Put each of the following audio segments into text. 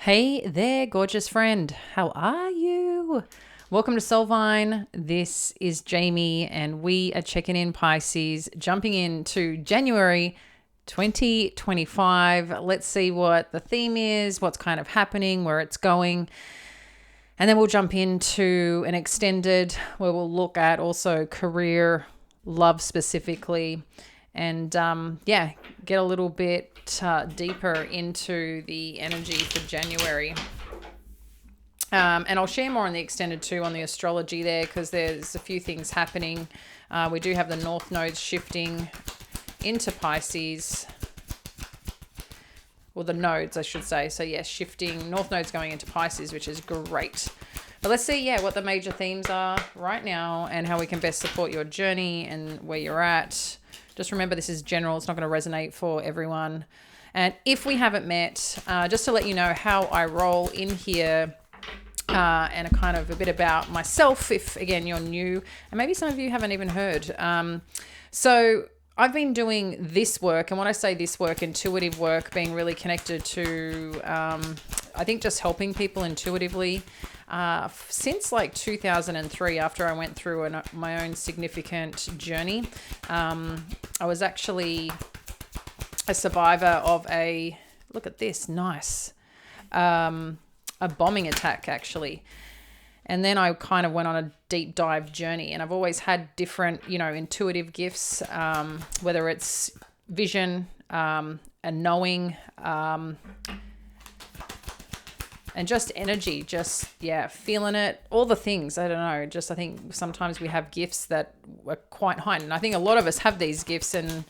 Hey there, gorgeous friend. How are you? Welcome to Soulvine. This is Jamie, and we are checking in Pisces, jumping into January 2025. Let's see what the theme is, what's kind of happening, where it's going. And then we'll jump into an extended where we'll look at also career, love specifically, and get a little bit deeper into the energy for January. And I'll share more on the extended too on the astrology there, because there's a few things happening. We do have the North nodes shifting into Pisces. Well, the nodes, I should say. So yes, shifting, North nodes going into Pisces, which is great. But let's see, what the major themes are right now and how we can best support your journey and where you're at. Just remember, this is general. It's not going to resonate for everyone. And if we haven't met, just to let you know how I roll in here, and a kind of a bit about myself, if, again, you're new. And maybe some of you haven't even heard. So I've been doing this work. And when I say this work, intuitive work, being really connected to, I think, just helping people intuitively. Since like 2003, after I went through my own significant journey. I was actually a survivor of look at this, nice, a bombing attack actually. And then I kind of went on a deep dive journey, and I've always had different, intuitive gifts, whether it's vision, and knowing, and just energy, feeling it, all the things. I don't know. I think sometimes we have gifts that are quite heightened. And I think a lot of us have these gifts, and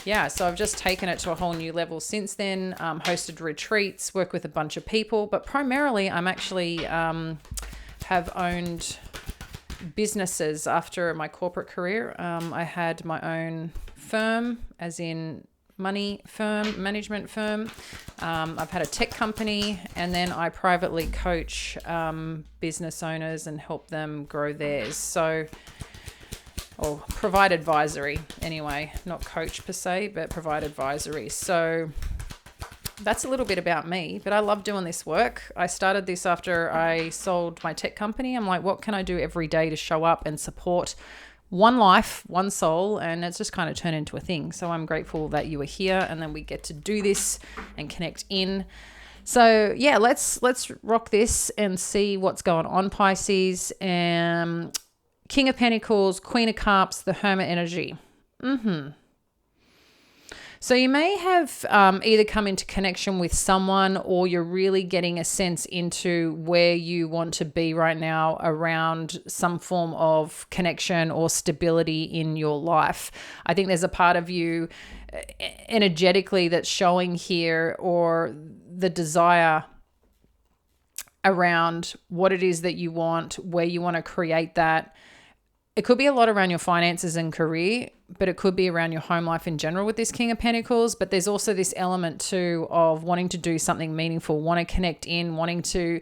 so I've just taken it to a whole new level since then. Hosted retreats, worked with a bunch of people, but primarily I'm actually have owned businesses after my corporate career. I had my own firm, as in money firm, management firm. I've had a tech company, and then I privately coach business owners and help them grow theirs. Or provide advisory anyway, not coach per se, but provide advisory. So that's a little bit about me, but I love doing this work. I started this after I sold my tech company. I'm like, what can I do every day to show up and support one life, one soul? And it's just kind of turned into a thing. So I'm grateful that you are here, and then we get to do this and connect in. So let's rock this and see what's going on, Pisces. King of Pentacles, Queen of Cups, the Hermit energy. So you may have either come into connection with someone, or you're really getting a sense into where you want to be right now around some form of connection or stability in your life. I think there's a part of you energetically that's showing here, or the desire around what it is that you want, where you want to create that. It could be a lot around your finances and career, but it could be around your home life in general with this King of Pentacles. But there's also this element too of wanting to do something meaningful, want to connect in, wanting to,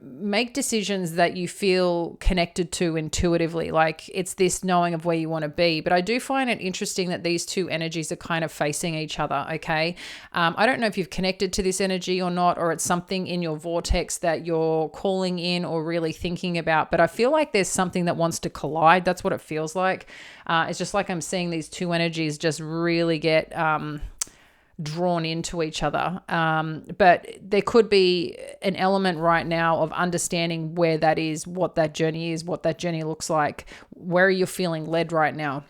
make decisions that you feel connected to intuitively. Like it's this knowing of where you want to be. But I do find it interesting that these two energies are kind of facing each other, okay? I don't know if you've connected to this energy or not, or it's something in your vortex that you're calling in or really thinking about. But I feel like there's something that wants to collide. That's what it feels like. It's just like I'm seeing these two energies just really get drawn into each other. But there could be an element right now of understanding where that is, what that journey is, what that journey looks like, where you're feeling led right now.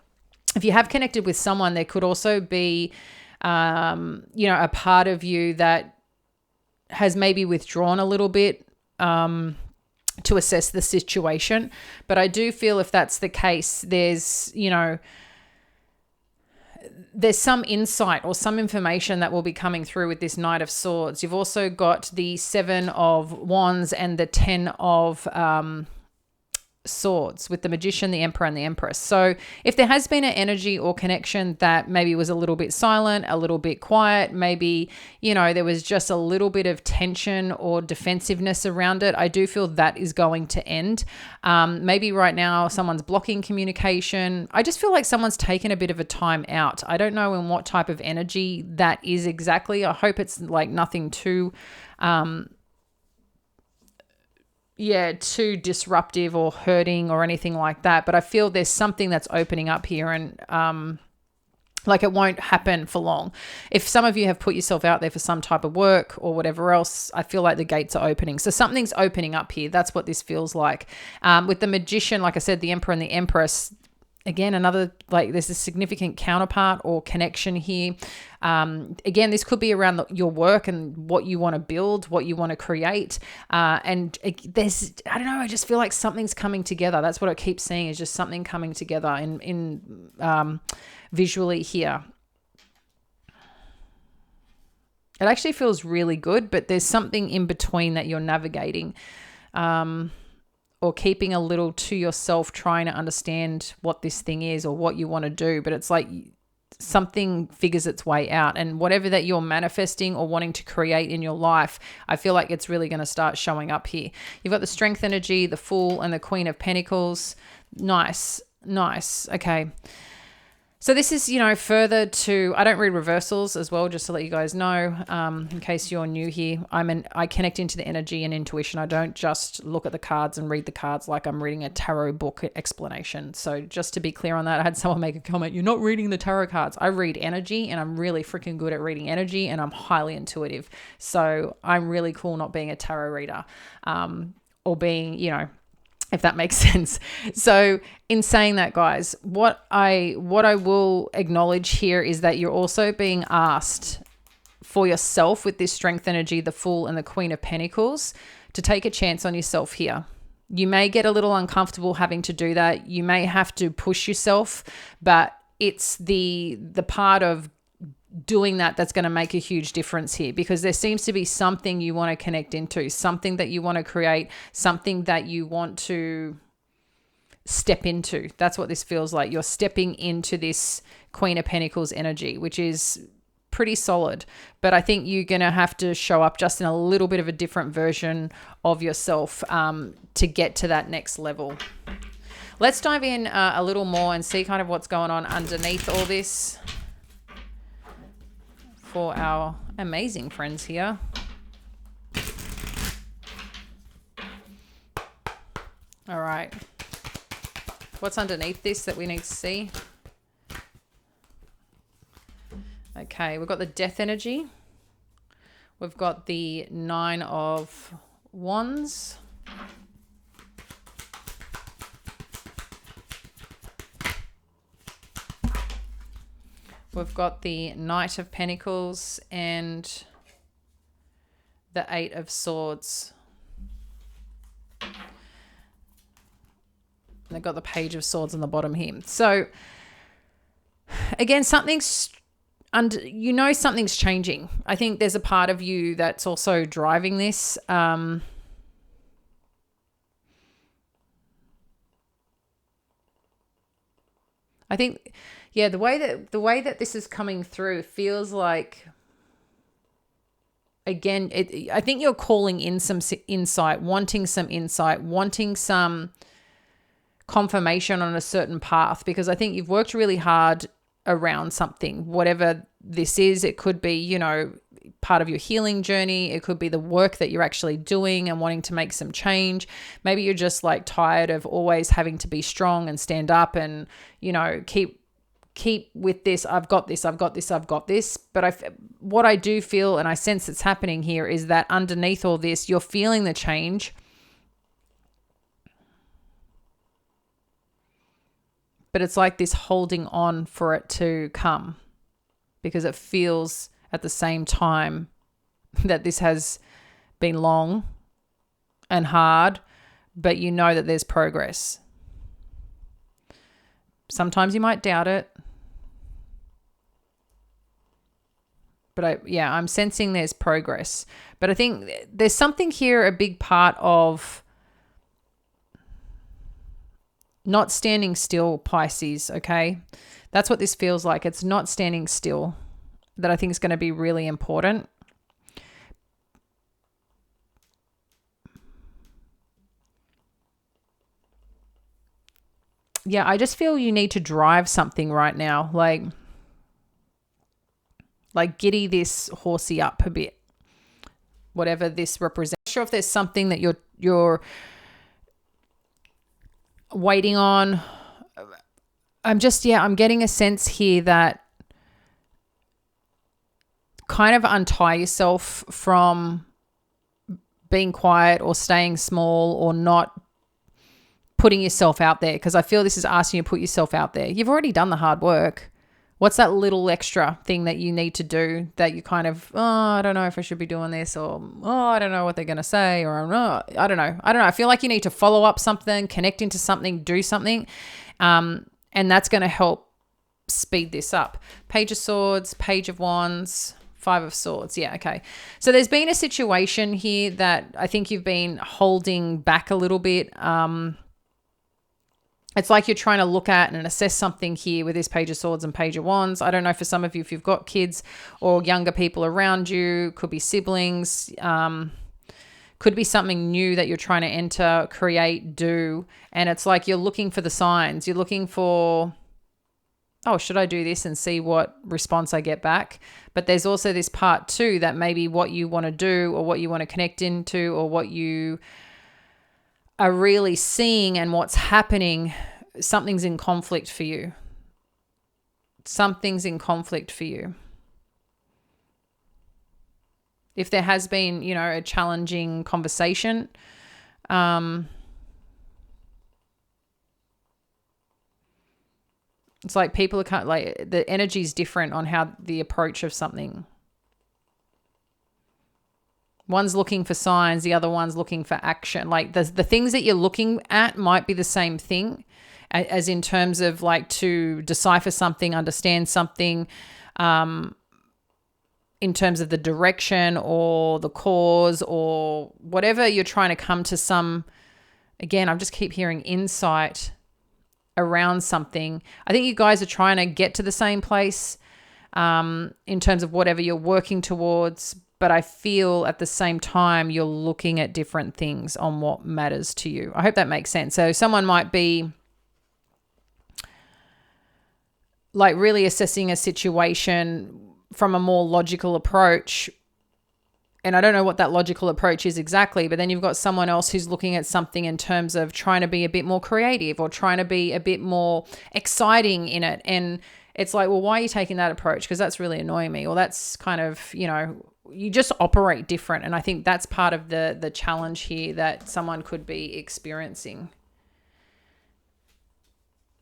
If you have connected with someone, there could also be, a part of you that has maybe withdrawn a little bit, to assess the situation. But I do feel if that's the case, there's some insight or some information that will be coming through with this Knight of Swords. You've also got the 7 of Wands and the 10 of Swords with the Magician, the Emperor, and the Empress. So if there has been an energy or connection that maybe was a little bit silent, a little bit quiet, maybe, there was just a little bit of tension or defensiveness around it, I do feel that is going to end. Maybe right now someone's blocking communication. I just feel like someone's taken a bit of a time out. I don't know in what type of energy that is exactly. I hope it's like nothing too too disruptive or hurting or anything like that. But I feel there's something that's opening up here, and like it won't happen for long. If some of you have put yourself out there for some type of work or whatever else, I feel like the gates are opening. So something's opening up here. That's what this feels like. With the Magician, like I said, the Emperor and the Empress, again, another, like there's a significant counterpart or connection here. Again, this could be around your work and what you want to build, what you want to create. And there's, I don't know, I just feel like something's coming together. That's what I keep seeing, is just something coming together in visually here. It actually feels really good, but there's something in between that you're navigating. Or keeping a little to yourself, trying to understand what this thing is or what you want to do. But it's like something figures its way out, and whatever that you're manifesting or wanting to create in your life, I feel like it's really going to start showing up here. You've got the Strength energy, the Fool, and the Queen of Pentacles. Nice. Okay. So this is, further to, I don't read reversals as well, just to let you guys know, in case you're new here. I connect into the energy and intuition. I don't just look at the cards and read the cards like I'm reading a tarot book explanation. So just to be clear on that, I had someone make a comment, you're not reading the tarot cards. I read energy, and I'm really freaking good at reading energy, and I'm highly intuitive. So I'm really cool not being a tarot reader, or being, if that makes sense. So in saying that, guys, what I will acknowledge here is that you're also being asked for yourself with this Strength energy, the Fool and the Queen of Pentacles, to take a chance on yourself here. You may get a little uncomfortable having to do that. You may have to push yourself, but it's the part of doing that's going to make a huge difference here, because there seems to be something you want to connect into, something that you want to create, something that you want to step into. That's what this feels like. You're stepping into this Queen of Pentacles energy, which is pretty solid, but I think you're going to have to show up just in a little bit of a different version of yourself to get to that next level. Let's dive in a little more and see kind of what's going on underneath all this for our amazing friends here. All right. What's underneath this that we need to see? Okay, we've got the Death energy. We've got the Nine of Wands. We've got the Knight of Pentacles and the Eight of Swords. And they've got the Page of Swords on the bottom here. So again, something's changing. I think there's a part of you that's also driving this. I think, yeah, the way that this is coming through feels like, again, I think you're calling in some insight, wanting some confirmation on a certain path, because I think you've worked really hard around something, whatever this is. It could be, part of your healing journey. It could be the work that you're actually doing and wanting to make some change. Maybe you're just like tired of always having to be strong and stand up and, keep with this. I've got this. But what I do feel, and I sense that's happening here, is that underneath all this, you're feeling the change. But it's like this holding on for it to come, because it feels at the same time that this has been long and hard, but you know that there's progress. Sometimes you might doubt it, but I'm sensing there's progress. But I think there's something here, a big part of Not standing still, Pisces, okay? That's what this feels like. It's not standing still that I think is going to be really important. Yeah, I just feel you need to drive something right now. Like giddy this horsey up a bit. Whatever this represents. I'm not sure if there's something that you're waiting on. I'm getting a sense here that kind of untie yourself from being quiet or staying small or not putting yourself out there, because I feel this is asking you to put yourself out there. You've already done the hard work. What's that little extra thing that you need to do that you kind of, I don't know if I should be doing this, or, I don't know what they're going to say, or I don't know. I feel like you need to follow up something, connect into something, do something. And that's going to help speed this up. Page of Swords, Page of Wands, Five of Swords. Yeah, okay. So there's been a situation here that I think you've been holding back a little bit. It's like you're trying to look at and assess something here with this Page of Swords and Page of Wands. I don't know for some of you if you've got kids or younger people around you, could be siblings, could be something new that you're trying to enter, create, do. And it's like you're looking for the signs. You're looking for, should I do this and see what response I get back? But there's also this part too that maybe what you want to do or what you want to connect into or what you are really seeing and what's happening, something's in conflict for you. Something's in conflict for you. If there has been, a challenging conversation, it's like people are the energy is different on how the approach of something. One's looking for signs, the other one's looking for action. Like the things that you're looking at might be the same thing as in terms of like to decipher something, understand something, in terms of the direction or the cause or whatever you're trying to come to some, again, I just keep hearing insight around something. I think you guys are trying to get to the same place in terms of whatever you're working towards. But I feel at the same time you're looking at different things on what matters to you. I hope that makes sense. So someone might be like really assessing a situation from a more logical approach. And I don't know what that logical approach is exactly, but then you've got someone else who's looking at something in terms of trying to be a bit more creative or trying to be a bit more exciting in it. And it's like, well, why are you taking that approach? Because that's really annoying me. Or that's kind of, you just operate different. And I think that's part of the challenge here that someone could be experiencing.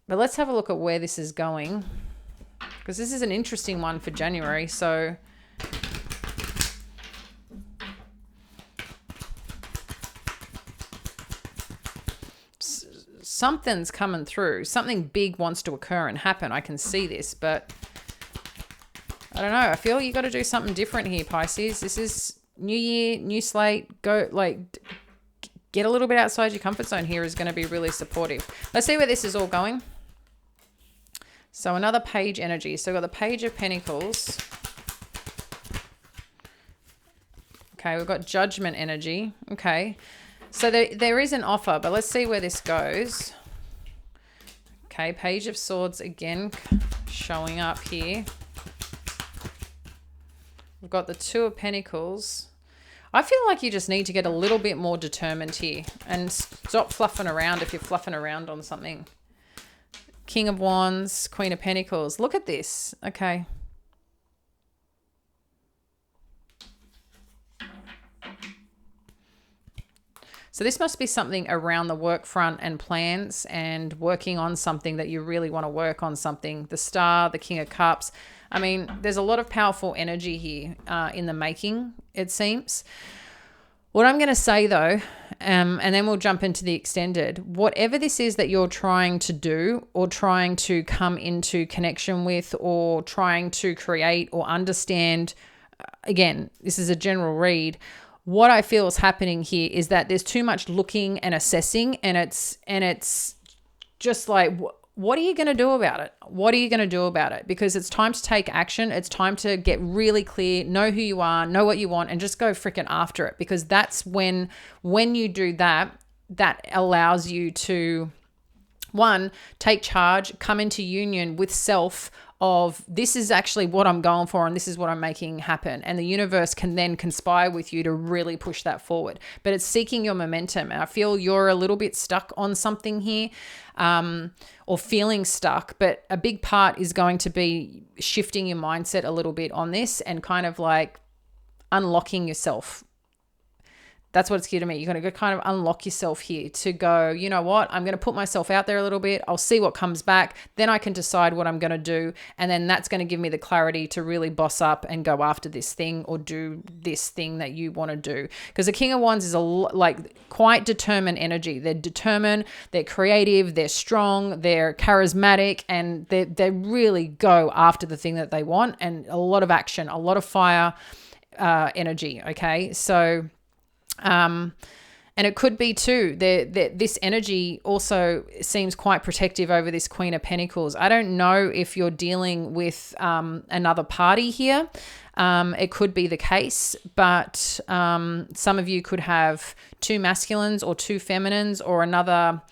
But let's have a look at where this is going, because this is an interesting one for January. So something's coming through. Something big wants to occur and happen. I can see this, but I don't know. I feel you got to do something different here, Pisces. This is new year, new slate. Go get a little bit outside your comfort zone here is going to be really supportive. Let's see where this is all going. So another page energy. So we've got the Page of Pentacles. Okay, we've got Judgment energy. Okay. So there is an offer, but let's see where this goes. Okay, Page of Swords again showing up here. We've got the Two of Pentacles. I feel like you just need to get a little bit more determined here and stop fluffing around if you're fluffing around on something. King of Wands, Queen of Pentacles. Look at this. Okay. So this must be something around the work front and plans and working on something that you really want to work on something. The Star, the King of Cups. I mean, there's a lot of powerful energy here in the making, it seems. What I'm going to say though, and then we'll jump into the extended, whatever this is that you're trying to do or trying to come into connection with or trying to create or understand, again, this is a general read. What I feel is happening here is that there's too much looking and assessing, and it's just like, what are you going to do about it? What are you going to do about it? Because it's time to take action. It's time to get really clear, know who you are, know what you want, and just go freaking after it. Because that's when you do that, that allows you to, one, take charge, come into union with self of this is actually what I'm going for and this is what I'm making happen. And the universe can then conspire with you to really push that forward. But it's seeking your momentum. And I feel you're a little bit stuck on something here, or feeling stuck. But a big part is going to be shifting your mindset a little bit on this and kind of like unlocking yourself. That's what it's here to me. You're going to go kind of unlock yourself here to go, you know what? I'm going to put myself out there a little bit. I'll see what comes back. Then I can decide what I'm going to do. And then that's going to give me the clarity to really boss up and go after this thing or do this thing that you want to do. Because the King of Wands is quite determined energy. They're determined, they're creative, they're strong, they're charismatic, and they really go after the thing that they want, and a lot of action, a lot of fire energy. Okay. So, and it could be too, this energy also seems quite protective over this Queen of Pentacles. I don't know if you're dealing with another party here. It could be the case, but some of you could have two masculines or two feminines or another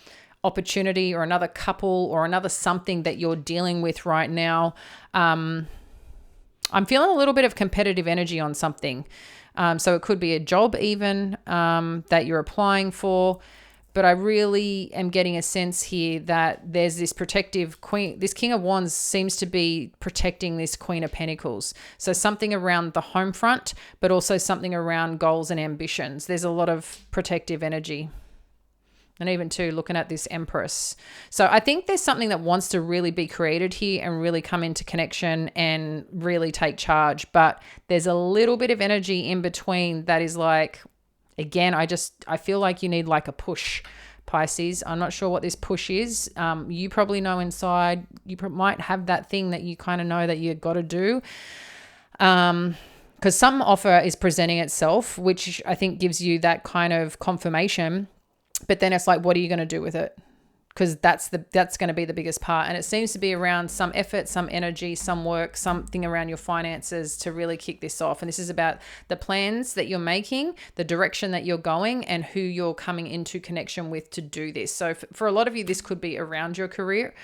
opportunity or another couple or another something that you're dealing with right now. I'm feeling a little bit of competitive energy on something. So it could be a job even that you're applying for. But I really am getting a sense here that there's this protective queen. This King of Wands seems to be protecting this Queen of Pentacles. So something around the home front, but also something around goals and ambitions. There's a lot of protective energy. And even too, looking at this Empress. So I think there's something that wants to really be created here and really come into connection and really take charge. But there's a little bit of energy in between that is like, again, I feel like you need like a push, Pisces. I'm not sure what this push is. You probably know inside. You might have that thing that you kind of know that you got to do. Because some offer is presenting itself, which I think gives you that kind of confirmation. But then it's like, what are you going to do with it? Because that's going to be the biggest part. And it seems to be around some effort, some energy, some work, something around your finances to really kick this off. And this is about the plans that you're making, the direction that you're going, and who you're coming into connection with to do this. So for a lot of you, this could be around your career.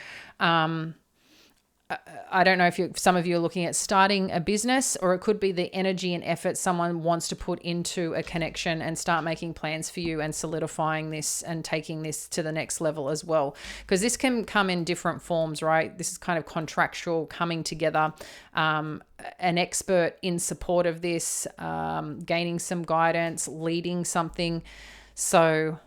I don't know if some of you are looking at starting a business, or it could be the energy and effort someone wants to put into a connection and start making plans for you and solidifying this and taking this to the next level as well. Because this can come in different forms, right? This is kind of contractual, coming together, an expert in support of this, gaining some guidance, leading something. So,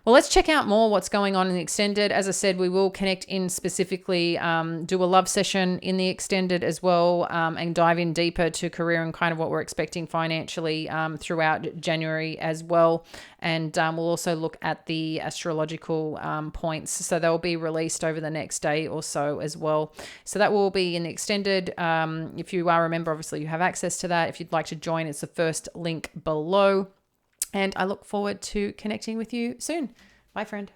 Well, let's check out more what's going on in the extended. As I said, we will connect in specifically, do a love session in the extended as well, and dive in deeper to career and kind of what we're expecting financially throughout January as well. And we'll also look at the astrological points. So they'll be released over the next day or so as well. So that will be in the extended. If you are a member, obviously you have access to that. If you'd like to join, it's the first link below. And I look forward to connecting with you soon. Bye, friend.